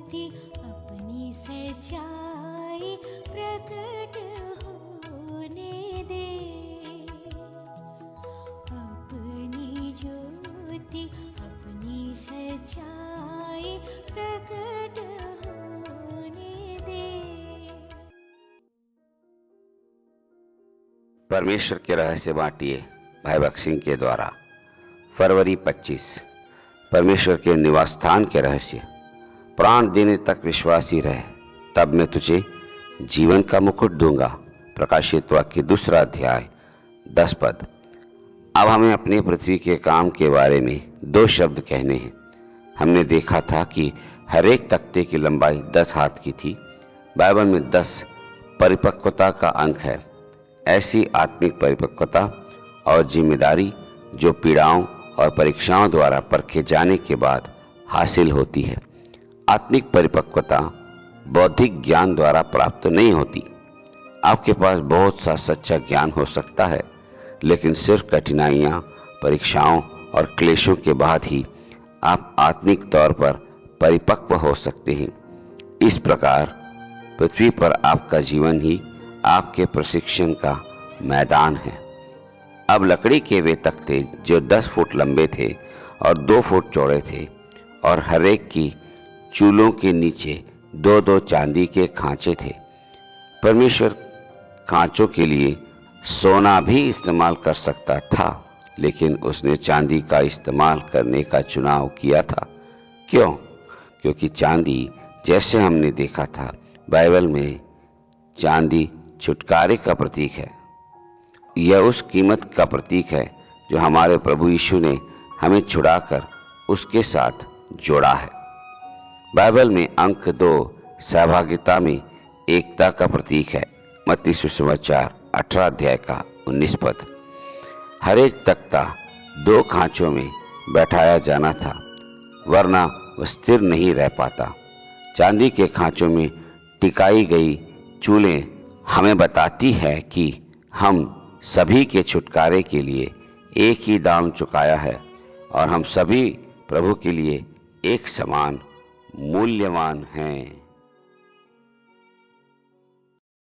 ज्योति अपनी सच्चाई प्रकट होने दे। अपनी ज्योति अपनी सच्चाई प्रकट होने दे। परमेश्वर के रहस्य बांटिए भाई भक्त सिंह के द्वारा। फरवरी 25। परमेश्वर के निवास स्थान के रहस्य। प्राण देने तक विश्वासी रहे, तब मैं तुझे जीवन का मुकुट दूंगा। प्रकाशित वाक्य 2 अध्याय 10 पद। अब हमें अपने पृथ्वी के काम के बारे में 2 शब्द कहने हैं। हमने देखा था कि हर एक तख्ते की लंबाई 10 हाथ की थी। बाइबल में 10 परिपक्वता का अंक है। ऐसी आत्मिक परिपक्वता और जिम्मेदारी जो पीड़ाओं और परीक्षाओं द्वारा परखे जाने के बाद हासिल होती है। आत्मिक परिपक्वता बौद्धिक ज्ञान द्वारा प्राप्त नहीं होती। आपके पास बहुत सा सच्चा ज्ञान हो सकता है, लेकिन सिर्फ कठिनाइयां, परीक्षाओं और क्लेशों के बाद ही आप आत्मिक तौर पर परिपक्व हो सकते हैं। इस प्रकार पृथ्वी पर आपका जीवन ही आपके प्रशिक्षण का मैदान है। अब लकड़ी के वे तख्ते जो 10 फुट लंबे थे और 2 फुट चौड़े थे, और हर एक की चूलों के नीचे 2-2 चांदी के खांचे थे। परमेश्वर खांचों के लिए सोना भी इस्तेमाल कर सकता था, लेकिन उसने चांदी का इस्तेमाल करने का चुनाव किया था। क्यों? क्योंकि चांदी, जैसे हमने देखा था, बाइबल में चांदी छुटकारे का प्रतीक है। यह उस कीमत का प्रतीक है जो हमारे प्रभु यीशु ने हमें छुड़ाकर उसके साथ जोड़ा है। बाइबल में अंक 2 सहभागिता में एकता का प्रतीक है। मत्ती सुसमाचार 18 अध्याय का 19 पद। हर एक तख्ता 2 खांचों में बैठाया जाना था, वरना वह स्थिर नहीं रह पाता। चांदी के खांचों में टिकाई गई चूलें हमें बताती है कि हम सभी के छुटकारे के लिए एक ही दाम चुकाया है, और हम सभी प्रभु के लिए एक समान मूल्यवान हैं।